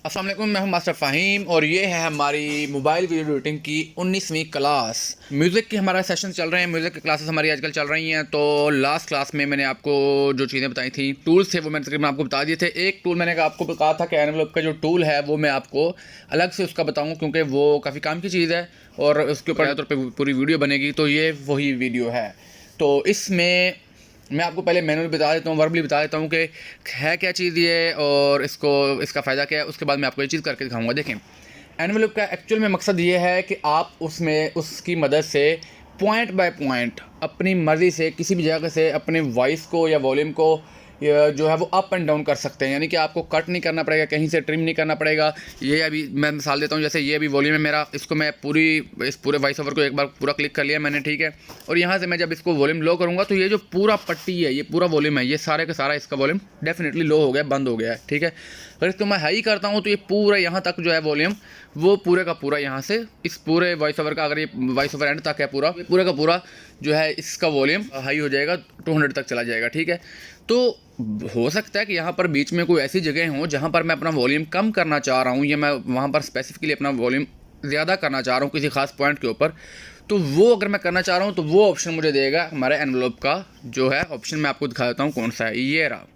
अस्सलाम वालेकुम, मैं हूं मास्टर फ़हीम और ये है हमारी मोबाइल वीडियो एडिटिंग की 19वीं क्लास। म्यूज़िक की हमारा सेशन चल रहे हैं, म्यूज़िक की क्लासेस हमारी आजकल चल रही हैं। तो लास्ट क्लास में मैंने आपको जो चीज़ें बताई थी, टूल्स थे, वो मैंने तकरीबन आपको बता दिए थे। एक टूल मैंने आपको कहा था कि एनवेलप का जो टूल है वो मैं आपको अलग से उसका बताऊँ, क्योंकि वो काफ़ी काम की चीज़ है और उसके ऊपर तौर पर पूरी वीडियो बनेगी। तो ये वही वीडियो है। तो इसमें मैं आपको पहले मैनुअली बता देता हूँ, वर्बली बता देता हूँ कि है क्या चीज़ ये और इसका फ़ायदा क्या है। उसके बाद मैं आपको ये चीज़ करके दिखाऊंगा। देखें, एनवेलप का एक्चुअल में मकसद ये है कि आप उसमें उसकी मदद से पॉइंट बाय पॉइंट अपनी मर्ज़ी से किसी भी जगह से अपने वॉइस को या वॉल्यूम को जो है वो अप एंड डाउन कर सकते हैं। यानी कि आपको कट नहीं करना पड़ेगा, कहीं से ट्रिम नहीं करना पड़ेगा। ये अभी मैं मिसाल देता हूँ, जैसे ये अभी वॉल्यूम है मेरा, इसको मैं इस पूरे वॉइस ओवर को एक बार पूरा क्लिक कर लिया मैंने, ठीक है। और यहाँ से मैं जब इसको वॉल्यूम लो करूँगा तो ये जो पूरा पट्टी है, ये पूरा वॉल्यूम है, ये सारे का सारा इसका वॉल्यूम डेफिनेटली लो हो गया, बंद हो गया है, ठीक है। अगर इसको मैं हाई करता हूँ तो ये पूरा यहाँ तक जो है वॉल्यूम, वो पूरे का पूरा यहाँ से इस पूरे वॉइस ओवर का, अगर ये वॉइस ओवर एंड तक है पूरे का पूरा जो है इसका वॉल्यूम हाई हो जाएगा, 200 तक चला जाएगा, ठीक है। तो हो सकता है कि यहाँ पर बीच में कोई ऐसी जगह हो जहाँ पर मैं अपना वॉल्यूम कम करना चाह रहा हूँ, या मैं वहाँ पर स्पेसिफिकली अपना वॉल्यूम ज़्यादा करना चाह रहा हूँ किसी खास पॉइंट के ऊपर। तो वो अगर मैं करना चाह रहा हूँ तो वो ऑप्शन मुझे देगा हमारे एनवेलप का जो है ऑप्शन। मैं आपको दिखा देता हूँ कौन सा है, ये रहा,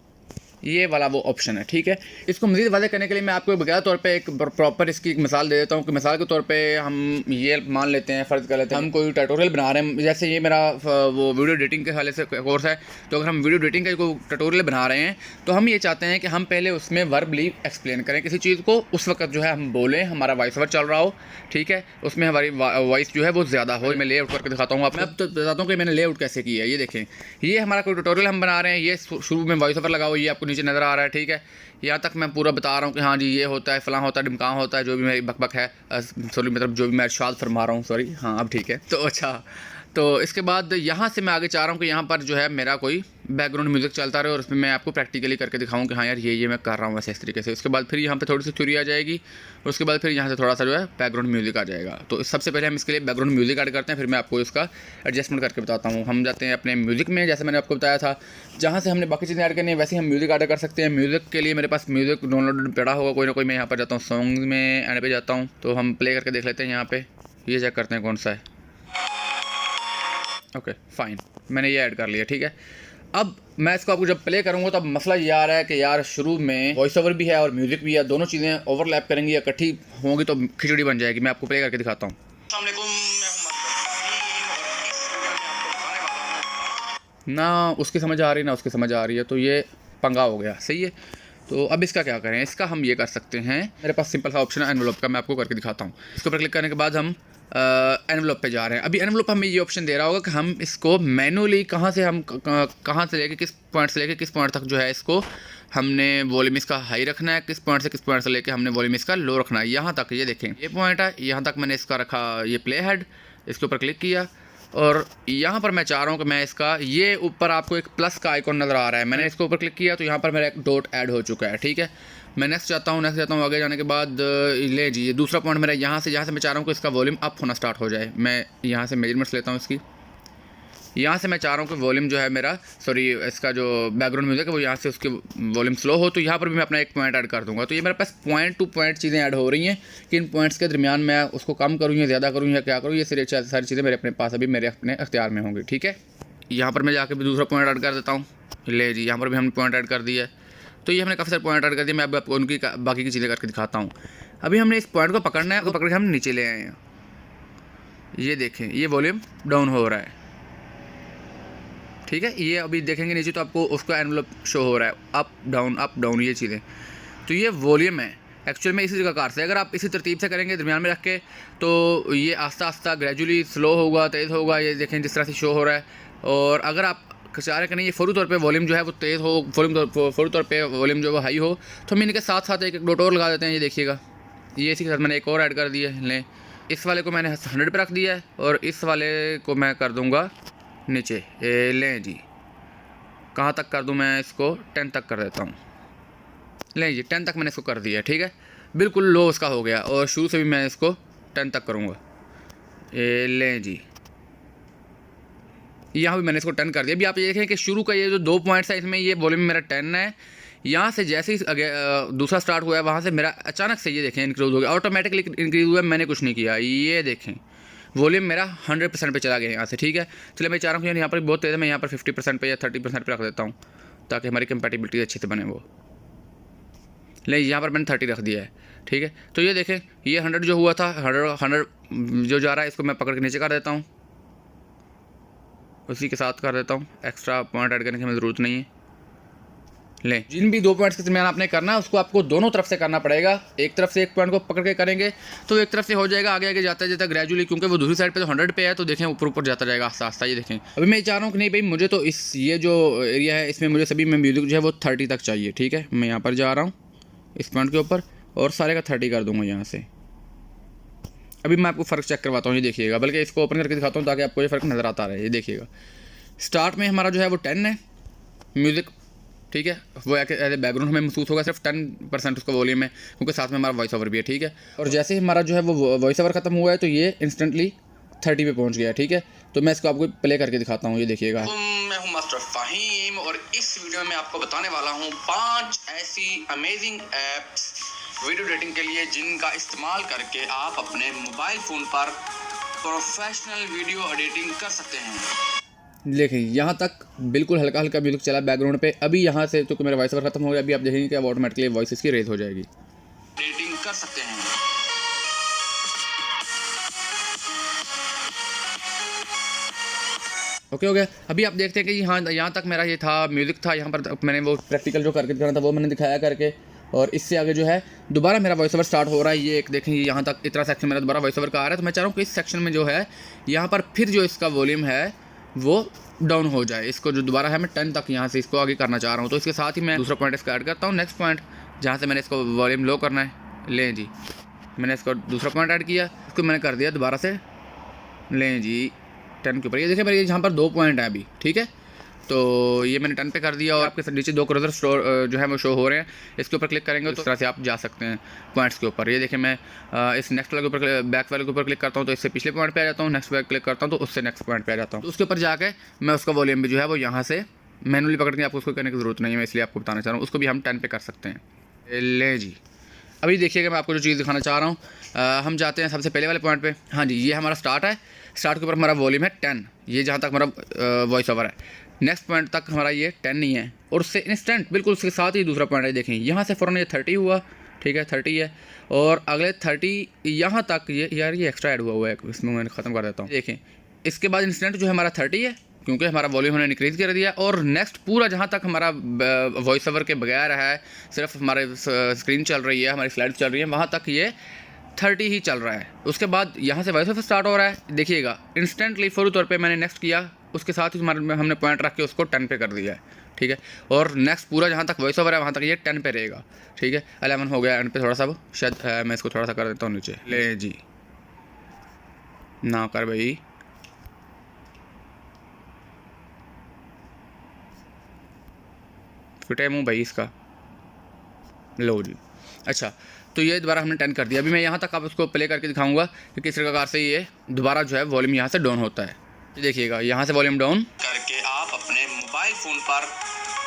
ये वाला वो ऑप्शन है, ठीक है। इसको मज़ीद वाज़ेह करने के लिए मैं आपको बगैर तौर पे एक प्रॉपर इसकी एक मिसाल दे देता हूँ कि मिसाल के तौर पे हम ये मान लेते हैं, फ़र्ज़ कर लेते हैं हम कोई ट्यूटोरियल बना रहे हैं। जैसे ये मेरा वो वीडियो एडिटिंग के हवाले से कोर्स है। तो अगर हम वीडियो एडिटिंग का कोई ट्यूटोरियल बना रहे हैं तो हम ये चाहते हैं कि हम पहले उसमें वर्बली एक्सप्लेन करें किसी चीज़ को, उस वक्त जो है हम बोलें, हमारा वॉइस ओवर चल रहा हो, ठीक है, उसमें हमारी वॉइस जो है वो ज़्यादा हो। मैं लेआउट करके दिखाता हूँ आपको। अब तो बताता हूँ कि मैंने लेआउट कैसे किया है। ये देखें, ये हमारा कोई ट्यूटोरियल हम बना रहे हैं, ये शुरू में वॉइस ओवर लगा हुआ, ये आपको नीचे नज़र आ रहा है, ठीक है। यहाँ तक मैं पूरा बता रहा हूँ कि हाँ जी ये होता है, फलां होता है, ढिमकां होता है, जो भी मेरी बकबक है, सॉरी मतलब जो भी मैं इरशाद फरमा रहा हूँ, सॉरी, हाँ अब ठीक है। तो अच्छा, तो इसके बाद यहाँ से मैं आगे चाह रहा हूँ कि यहाँ पर जो है मेरा कोई बैकग्राउंड म्यूज़िक चलता रहे और उसमें मैं आपको प्रैक्टिकली करके दिखाऊँ कि हाँ यार ये मैं कर रहा हूँ वैसे इस तरीके से। उसके बाद फिर यहाँ पे थोड़ी सी थ्योरी आ जाएगी और उसके बाद फिर यहाँ से थोड़ा सा जो है बैकग्राउंड म्यूज़िक आ जाएगा। तो सबसे पहले हम इसके लिए बैकग्राउंड म्यूज़िक ऐड करते हैं, फिर मैं आपको इसका एडजस्टमेंट करके बताता हूँ। हम जाते हैं अपने म्यूज़िक में, जैसे मैंने आपको बताया था जहाँ से हमने बाकी चीज़ें ऐड करनी है वैसे ही हम म्यूज़िक ऐड कर सकते हैं। म्यूज़िक के लिए मेरे पास म्यूज़िक डाउनलोड पड़ा होगा कोई ना कोई। मैं यहाँ पर जाता हूँ सॉन्ग में, एंड पे जाता हूँ, तो हम प्ले करके देख लेते हैं। यहाँ पे ये चेक करते हैं कौन सा है। ओके फाइन, मैंने ये ऐड कर लिया, ठीक है। अब मैं इसको आपको जब प्ले करूँगा तो अब मसला ये आ रहा है कि यार शुरू में वॉइस ओवर भी है और म्यूज़िक भी है, दोनों चीज़ें ओवरलैप करेंगी या इकट्ठी होंगी तो खिचड़ी बन जाएगी। मैं आपको प्ले करके दिखाता हूँ। ना उसकी समझ आ रही ना उसकी समझ आ रही है, तो ये पंगा हो गया, सही है। तो अब इसका क्या करें, इसका हम ये कर सकते हैं, मेरे पास सिंपल सा ऑप्शन है एनवेलप का, मैं आपको करके दिखाता हूँ। इसके ऊपर क्लिक करने के बाद हम एनवेलप पे जा रहे हैं। अभी एनवेलप हमें ये ऑप्शन दे रहा होगा कि हम इसको मैनुअली कहाँ से लेके किस पॉइंट तक जो है इसको हमने वॉल्यूम इसका हाई रखना है, किस पॉइंट से लेके हमने वॉल्यूम इसका लो रखना है। यहाँ तक ये देखें, ये पॉइंट है, यहाँ तक मैंने इसका रखा ये प्ले हेड, इसके ऊपर क्लिक किया और यहाँ पर मैं चाह रहा हूँ कि मैं इसका ये ऊपर आपको एक प्लस का आइकॉन नज़र आ रहा है, मैंने इसके ऊपर क्लिक किया तो यहाँ पर मेरा एक डॉट ऐड हो चुका है, ठीक है। मैं नेक्स्ट चाहता हूँ आगे जाने के बाद ले जी, ये दूसरा पॉइंट मेरा यहाँ से मैं चाह रहा हूँ कि इसका वॉल्यूम अप होना स्टार्ट हो जाए। मैं यहाँ से मेजरमेंट्स लेता हूँ इसकी, यहाँ से मैं चाह रहा हूँ कि वॉल्यूम जो है मेरा, सॉरी इसका जो बैकग्राउंड म्यूजिक है वो यहाँ से उसकी वॉल्यूम स्लो हो, तो यहाँ पर भी मैं अपना एक पॉइंट ऐड कर दूँगा। तो ये मेरे पास पॉइंट टू पॉइंट चीज़ें ऐड हो रही हैं कि इन पॉइंट्स के दरमियान मैं उसको कम करूँ या ज़्यादा करूँ या क्या करूँ, ये सारी चीज़ें मेरे अपने पास अभी मेरे अपने अख्तियार में होंगी, ठीक है। यहाँ पर मैं जाकर भी दूसरा पॉइंट ऐड कर देता हूँ, ले जी, यहाँ पर भी हमने पॉइंट ऐड कर दिया है। तो ये हमने काफ़ी सारे पॉइंट ऐड कर दिए, मैं अब आपको उनकी बाकी की चीज़ें करके दिखाता हूँ। अभी हमने इस पॉइंट को पकड़ना है, पकड़ के हम नीचे ले आए हैं। ये देखें, ये वॉल्यूम डाउन हो रहा है, ठीक है। ये अभी देखेंगे नीचे तो आपको उसका एनवेलप शो हो रहा है, अप डाउन ये चीज़ें। तो ये वॉल्यूम है एक्चुअल में इसी जगह कार से। अगर आप इसी तरतीब से करेंगे दरमियान में रख के तो ये आस्ता आस्ता ग्रेजुअली स्लो होगा, तेज़ होगा, ये देखें जिस तरह से शो हो रहा है। और अगर आप चाह रहे करें ये फौरी तौर पे वॉल्यूम जो है वो तेज़ हो, फौरी तौर पे वॉल्यूम जो है वो हाई हो, तो हम इनके साथ साथ एक डॉट और लगा देते हैं। ये देखिएगा, ये इसी के साथ मैंने एक और ऐड कर दिया है। लें, इस वाले को मैंने 100 पे रख दिया है और इस वाले को मैं कर दूँगा नीचे। लें जी, कहाँ तक कर दूँ मैं इसको, 10 तक कर देता हूँ। लें जी, 10 तक मैंने इसको कर दिया, ठीक है। बिल्कुल लो उसका हो गया और शुरू से भी मैं इसको 10 तक करूँगा। लें जी, यहाँ भी मैंने इसको 10 कर दिया। अभी आप ये देखें कि शुरू का ये जो 2 पॉइंट्स है इसमें ये वॉल्यूम मेरा 10 है, यहाँ से जैसे ही दूसरा स्टार्ट हुआ है वहाँ से मेरा अचानक से ये देखें इंक्रीज़ हो गया, ऑटोमेटिकली इंक्रीज़ हुआ है, मैंने कुछ नहीं किया। ये देखें वॉल्यूम मेरा 100% पे चला गया यहाँ से, ठीक है। चलिए मैं चाह रहा हूँ यार यहाँ पर बहुत तेज़ है, मैं यहाँ पर 50% पे या 30% पे रख देता हूँ ताकि हमारी कंपैटिबिलिटी अच्छे से बने। वो ले यहाँ पर मैंने 30 रख दिया है, ठीक है। तो ये देखें ये 100 जो हुआ था 100 जो जा रहा है इसको मैं पकड़ के नीचे कर देता हूँ, उसी के साथ कर देता हूँ, एक्स्ट्रा पॉइंट ऐड करने की हमें ज़रूरत नहीं है। लें जिन भी 2 पॉइंट्स के दरमियान आपने करना है उसको आपको दोनों तरफ से करना पड़ेगा। एक तरफ से एक पॉइंट को पकड़ के करेंगे तो एक तरफ से हो जाएगा, आगे आगे जाता जाता ग्रेजुअली, क्योंकि वो दूसरी साइड पे तो 100 पे है तो देखें ऊपर ऊपर जाता जाएगा आस्ता आस्ता। ये देखें अभी मैं चाह रहा हूँ कि नहीं भाई मुझे तो इस ये जो एरिया है इसमें मुझे सभी में म्यूजिक जो है वो 30 तक चाहिए, ठीक है। मैं यहाँ पर जा रहा हूँ इस पॉइंट के ऊपर और सारे का 30 कर दूँगा यहाँ से। अभी मैं आपको फ़र्क चेक करवाता हूँ, ये देखिएगा, बल्कि इसको ओपन करके दिखाता हूँ ताकि आपको ये फ़र्क नज़र आता रहे। ये देखिएगा स्टार्ट में हमारा जो है वो 10 है म्यूज़िक, ठीक है। वो एज ए बैकग्राउंड हमें महसूस होगा, सिर्फ 10% उसका वॉल्यूम है क्योंकि साथ में हमारा वॉइस ओवर भी है, ठीक है। और जैसे ही हमारा जो है वो वॉइस ओवर ख़त्म हुआ है तो ये इंस्टेंटली 30 पे पहुंच गया, ठीक है। तो मैं इसको आपको प्ले करके दिखाता हूँ, ये देखिएगा। मैं हूँ मास्टर फ़हीम और इस वीडियो में आपको बताने वाला हूँ 5 ऐसी अमेजिंग ऐप्स वीडियो एडिटिंग के लिए जिनका इस्तेमाल करके आप अपने मोबाइल फ़ोन पर प्रोफेशनल वीडियो एडिटिंग कर सकते हैं। देखें यहाँ तक बिल्कुल हल्का हल्का म्यूजिक चला बैकग्राउंड पे। अभी यहाँ से तो मेरा वॉइस ओवर खत्म हो गया, अभी आप देखेंगे कि अब ऑटोमेटिकली वॉइस इसकी रेज हो जाएगी, एडिटिंग कर सकते हैं। ओके हो गया। अभी आप देखते हैं कि यहाँ तक मेरा ये था म्यूज़िक था, यहाँ पर मैंने वो प्रैक्टिकल जो करके दिखाना था वो मैंने दिखाया करके, और इससे आगे जो है दोबारा मेरा वॉइस ओवर स्टार्ट हो रहा है। ये एक देखें यहाँ तक इतना सेक्शन मेरा दोबारा वॉइस ओवर का आ रहा है। तो मैं चाह रहा हूँ कि इस सेक्शन में जो है यहाँ पर फिर जो इसका वॉल्यूम है वो डाउन हो जाए। इसको जो दोबारा है मैं 10 तक यहाँ से इसको आगे करना चाह रहा हूँ। तो इसके साथ ही मैं दूसरा पॉइंट इसका ऐड करता हूँ, नेक्स्ट पॉइंट जहाँ से मैंने इसको वॉल्यूम लो करना है। लें जी मैंने इसको दूसरा पॉइंट ऐड किया, इसको मैंने कर दिया दोबारा से, लें जी 10 के ऊपर। ये देखिए भाई यहाँ पर 2 पॉइंट हैं अभी, ठीक है। तो ये मैंने 10 पे कर दिया और आपके नीचे 2 क्रॉसर स्टोर जो है वो शो हो रहे हैं। इसके ऊपर क्लिक करेंगे तो इस तरह से आप जा सकते हैं पॉइंट्स के ऊपर। ये देखिए मैं इस नेक्स्ट वाले के ऊपर बैक वाले के ऊपर क्लिक करता हूँ तो इससे पिछले पॉइंट पे आ जाता हूँ, नेक्स्ट पे क्लिक करता हूँ तो उससे नेक्स्ट पॉइंट पे आ जाता हूँ। तो उसके ऊपर जाके मैं उसका वॉल्यूम भी जो है वो यहाँ से मैनुअली पकड़ के, आपको उसको करने की ज़रूरत नहीं है, मैं इसलिए आपको बताना चाह रहा हूँ। उसको भी हम 10 पे कर सकते हैं। ले जी अभी देखिएगा मैं आपको जो चीज़ दिखाना चाह रहा हूँ, हम जाते हैं सबसे पहले वाले पॉइंट पे। हाँ जी ये हमारा स्टार्ट है, स्टार्ट के ऊपर हमारा वॉल्यूम है 10, ये जहाँ तक हमारा वॉइस ओवर है। नेक्स्ट पॉइंट तक हमारा ये 10 नहीं है और उससे इंस्टेंट बिल्कुल उसके साथ ही दूसरा पॉइंट है। देखें यहाँ से फ़ौरन ये 30 हुआ, ठीक है 30 है, और अगले 30 यहाँ तक ये यार ये एक्स्ट्रा ऐड हुआ है, इसमें मैं ख़त्म कर देता हूँ। देखें इसके बाद इंस्टेंट जो है हमारा 30 है क्योंकि हमारा वॉल्यूम हमने इंक्रीज़ कर दिया, और नेक्स्ट पूरा जहाँ तक हमारा वॉइस ओवर के बगैर है, सिर्फ हमारे स्क्रीन चल रही है, हमारी स्लाइड चल रही है, वहाँ तक ये 30 ही चल रहा है। उसके बाद यहाँ से वॉइस ओवर स्टार्ट हो रहा है, देखिएगा इंस्टेंटली फौरी तौर पे मैंने नेक्स्ट किया, उसके साथ ही हमने पॉइंट रख के उसको 10 पे कर दिया है, ठीक है। और नेक्स्ट पूरा जहाँ तक वॉइस ओवर है वहाँ तक ये 10 पे रहेगा, ठीक है। 11 हो गया एंड पे थोड़ा सा वो शायद मैं इसको थोड़ा सा कर देता हूँ नीचे। ले जी ना कर भाई, फिटे मुँह भाई इसका, लो जी। अच्छा तो ये दोबारा हमने 10 कर दिया। अभी मैं यहाँ तक आप उसको प्ले करके दिखाऊंगा कि किस प्रकार से ये दोबारा जो है वॉल्यूम यहाँ से डाउन होता है। देखिएगा यहाँ से वॉल्यूम डाउन करके आप अपने मोबाइल फ़ोन पर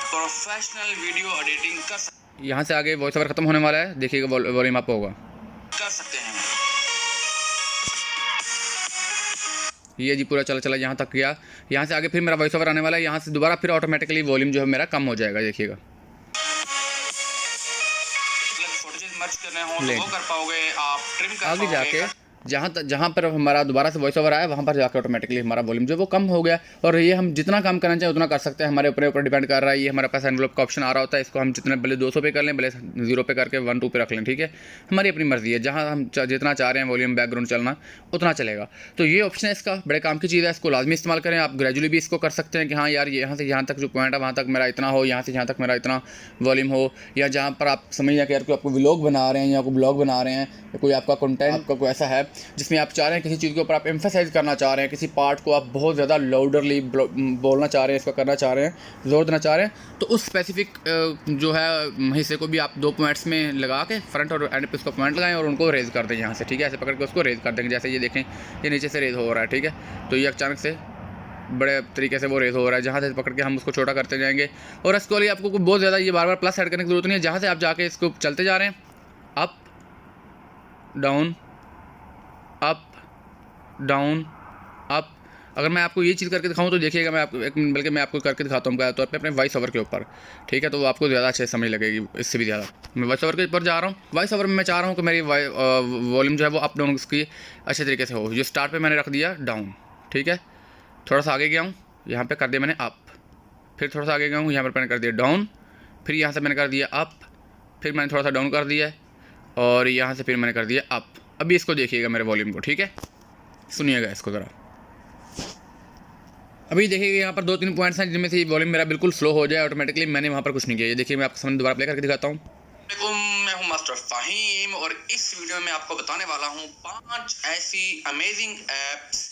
प्रोफेशनल वीडियो एडिटिंग कर सकते यहाँ से आगे वॉइस ओवर खत्म होने वाला है, देखिएगा वॉल्यूम अप होगा, कर सकते हैं। ये जी पूरा चला चला यहाँ तक गया। यहाँ से आगे फिर मेरा वॉइस ओवर आने वाला है, यहाँ से दोबारा फिर ऑटोमेटिकली वॉल्यूम जो है मेरा कम हो जाएगा। देखिएगा मर्ज करने हो तो वो कर पाओगे आप, ट्रिम कर आगे पाओगे। जाके जहाँ पर हमारा दोबारा से वॉइस ओवर आया वहाँ पर जाकर ऑटोमेटिकली हमारा वॉल्यूम जो है वो कम हो गया। और ये हम जितना काम करना चाहें उतना कर सकते हैं, हमारे ऊपर डिपेंड कर रहा है। ये हमारे पास एनवलप का ऑप्शन आ रहा होता है, इसको हम जितने भले 200 पे कर लें, भले 0 पे करके 1 2 पे रख लें, ठीक है। हमारी अपनी मर्जी है, जहाँ हम जितना चाह रहे हैं वॉल्यूम बैकग्राउंड चलना उतना चलेगा। तो ये ऑप्शन है इसका, बड़े काम की चीज़ है, इसको लाजमी इस्तेमाल करें। आप ग्रेजुअली भी इसको कर सकते हैं कि हाँ यार यहाँ से यहाँ तक जो पॉइंट है वहाँ तक मेरा इतना हो, यहाँ से यहाँ तक मेरा इतना वॉल्यूम हो, या जहाँ पर आप समझ जाए कि यार कोई आपको व्लॉग बना रहे हैं या कोई ब्लॉग बना रहे हैं, या कोई आपका कंटेंट आपका कोई ऐसा है जिसमें आप चाह रहे हैं किसी चीज़ के ऊपर आप एम्फेसाइज करना चाह रहे हैं, किसी पार्ट को आप बहुत ज़्यादा लाउडरली बोलना चाह रहे हैं, इसको करना चाह रहे हैं, जोर देना चाह रहे हैं, तो उस स्पेसिफिक जो है हिस्से को भी आप 2 पॉइंट्स में लगा के फ्रंट और एंड पे उसको पॉइंट लगाएं और उनको रेज कर दें यहाँ से, ठीक है। ऐसे पकड़ के उसको रेज कर देंगे, जैसे ये देखें ये नीचे से रेज हो रहा है, ठीक है। तो ये अचानक से बड़े तरीके से वो रेस हो रहा है, जहाँ से पकड़ के हम उसको छोटा करते जाएंगे। और इसके लिए आपको बहुत ज़्यादा ये बार बार प्लस ऐड करने की ज़रूरत नहीं है, जहाँ से आप जाके इसको चलते जा रहे हैं, up down up down up. अगर मैं आपको ये चीज़ करके दिखाऊं तो देखिएगा, मैं आपको बल्कि मैं आपको करके दिखाता हूँ बकाया तौर पे अपने वॉइस ओवर के ऊपर, ठीक है, तो आपको ज़्यादा अच्छे से समझ लगेगी इससे भी ज़्यादा। मैं वॉइस ओवर के ऊपर जा रहा हूँ। वॉइस ओवर में मैं चाह रहा हूँ कि मेरी वॉल्यूम जो है वो अप डाउन उसकी अच्छे तरीके से हो। जो स्टार्ट पे मैंने रख दिया डाउन, ठीक है, थोड़ा सा आगे गया हूँ, यहाँ पर कर दिया मैंने अप, फिर थोड़ा सा आगे गया हूँ, यहाँ पर मैंने कर दिया डाउन, फिर यहाँ से मैंने कर दिया अप, फिर मैंने थोड़ा सा डाउन कर दिया और यहाँ से फिर मैंने कर दिया अप। अभी इसको देखिएगा मेरे वॉल्यूम को, ठीक है, सुनिएगा इसको ज़रा। अभी देखिए यहाँ पर 2-3 पॉइंट्स हैं जिनमें से वॉल्यूम मेरा बिल्कुल स्लो हो जाए ऑटोमेटिकली, मैंने वहाँ पर कुछ नहीं किया। ये देखिए मैं आपको सामने दोबारा प्ले करके दिखाता हूँ। मैं हूँ मास्टर फ़हीम और इस वीडियो में आपको बताने वाला हूँ 5 ऐसी अमेजिंग ऐप्स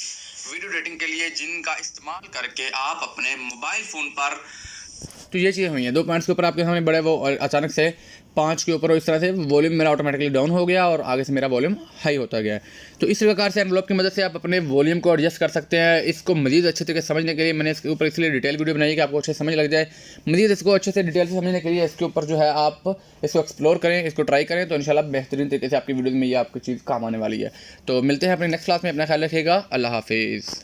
वीडियो एडिटिंग के लिए जिनका इस्तेमाल करके आप अपने मोबाइल फ़ोन पर। तो ये चीज़ें हुई हैं 2 पॉइंट्स के ऊपर आपके सामने बड़े वो, और अचानक से 5 के ऊपर इस तरह से वॉल्यूम मेरा ऑटोमेटिकली डाउन हो गया और आगे से मेरा वॉल्यूम हाई होता गया। तो इस प्रकार से एनवलप की मदद से आप अपने वॉल्यूम को एडजस्ट कर सकते हैं। इसको मज़ीद अच्छे तरीके से समझने के लिए मैंने इसके ऊपर इसलिए डिटेल वीडियो बनाई कि आपको अच्छे से समझ लग जाए। मज़ीद इसको अच्छे से डिटेल से समझने के लिए इसके ऊपर जो है आप इसको एक्सप्लोर करें, इसको ट्राई करें, तो इंशाल्लाह बेहतरीन तरीके से आपकी वीडियो में ये आपकी चीज़ काम आने वाली है। तो मिलते हैं अपने नेक्स्ट क्लास में, अपना ख्याल रखिएगा। अल्लाह हाफिज़।